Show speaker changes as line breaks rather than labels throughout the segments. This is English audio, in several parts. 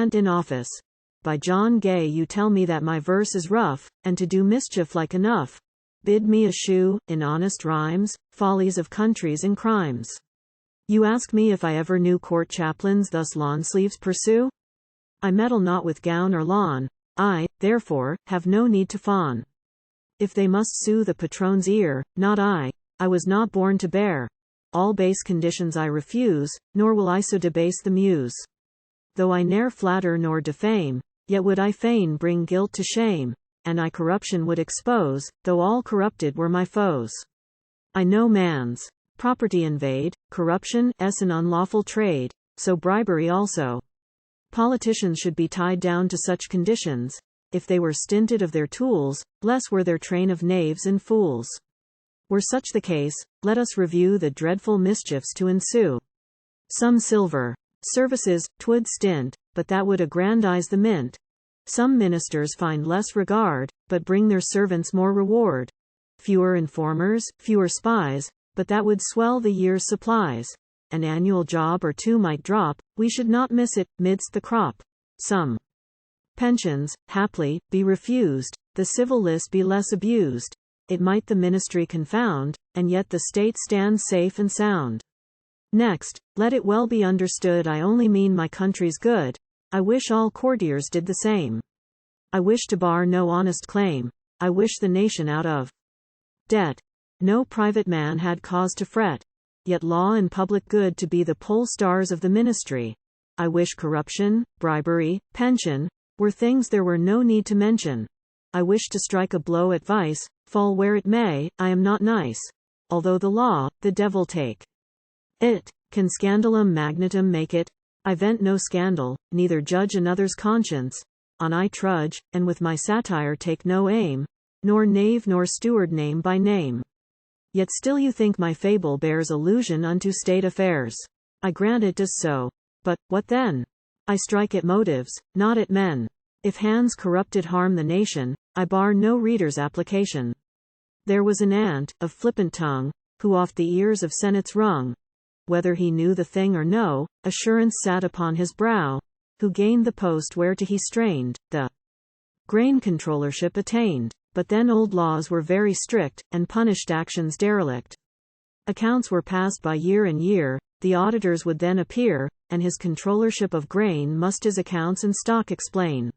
ant in office. By John Gay, you tell me that my verse is rough, and to do mischief like enough. Bid me eschew, in honest rhymes, follies of countries and crimes. You ask me if I ever knew court chaplains thus lawn sleeves pursue? I meddle not with gown or lawn, I, therefore, have no need to fawn. If they must soothe the patron's ear, not I was not born to bear. All base conditions I refuse, nor will I so debase the muse. Though I ne'er flatter nor defame, yet would I fain bring guilt to shame, and I corruption would expose, though all corrupted were my foes. I know man's property invade, corruption an unlawful trade, so bribery also. Politicians should be tied down to such conditions. If they were stinted of their tools, less were their train of knaves and fools. Were such the case, let us review the dreadful mischiefs to ensue. Some silver services, 'twould stint, but that would aggrandize the mint. Some ministers find less regard, but bring their servants more reward. Fewer informers, fewer spies, but that would swell the year's supplies. An annual job or two might drop, we should not miss it, midst the crop. Some pensions, haply, be refused, the civil list be less abused. It might the ministry confound, and yet the state stands safe and sound. Next, let it well be understood I only mean my country's good. I wish all courtiers did the same. I wish to bar no honest claim. I wish the nation out of debt. No private man had cause to fret. Yet law and public good to be the pole stars of the ministry. I wish corruption, bribery, pension, were things there were no need to mention. I wish to strike a blow at vice, fall where it may, I am not nice. Although the law, the devil take it. Can scandalum magnatum make it? I vent no scandal, neither judge another's conscience. On I trudge, and with my satire take no aim, nor knave nor steward name by name. Yet still you think my fable bears allusion unto state affairs. I grant it does so. But, what then? I strike at motives, not at men. If hands corrupted harm the nation, I bar no reader's application. There was an ant, of flippant tongue, who oft the ears of senates wrung. Whether he knew the thing or no, assurance sat upon his brow. Who gained the post whereto he strained, the grain controllership attained. But then old laws were very strict, and punished actions derelict. Accounts were passed by year and year, the auditors would then appear, and his controllership of grain must his accounts and stock explain.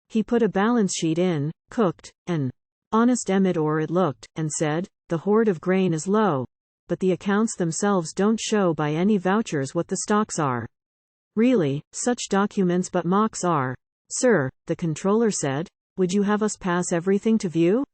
He put a balance sheet in, cooked, an honest emmet o'er it looked, and said, the hoard of grain is low, but the accounts themselves don't show by any vouchers what the stocks are. Really, such documents but mocks are. Sir, the controller said, would you have us pass everything to view?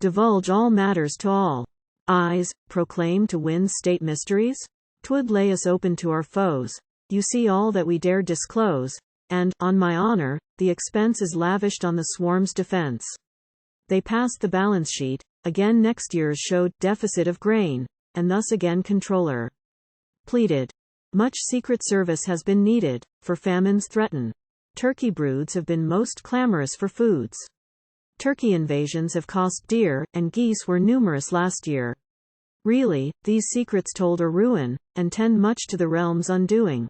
Divulge all matters to all eyes, proclaim to win state mysteries? 'Twould lay us open to our foes. You see all that we dare disclose, and, on my honor, the expense is lavished on the swarm's defense. They passed the balance sheet, again next year's showed deficit of grain, and thus again controller pleaded. Much secret service has been needed, for famines threaten. Turkey broods have been most clamorous for foods. Turkey invasions have cost dear, and geese were numerous last year. Really, these secrets told a ruin, and tend much to the realm's undoing.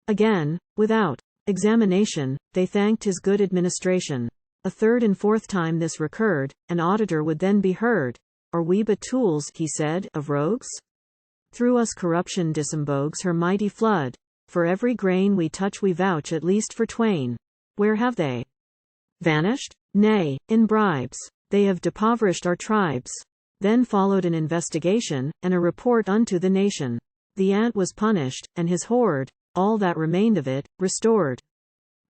Again, without examination, they thanked his good administration. A third and fourth time this recurred, an auditor would then be heard. Are we but tools, he said, of rogues? Through us corruption disembogues her mighty flood. For every grain we touch we vouch at least for twain. Where have they vanished? Nay, in bribes. They have depoverished our tribes. Then followed an investigation, and a report unto the nation. The ant was punished, and his hoard, all that remained of it, restored.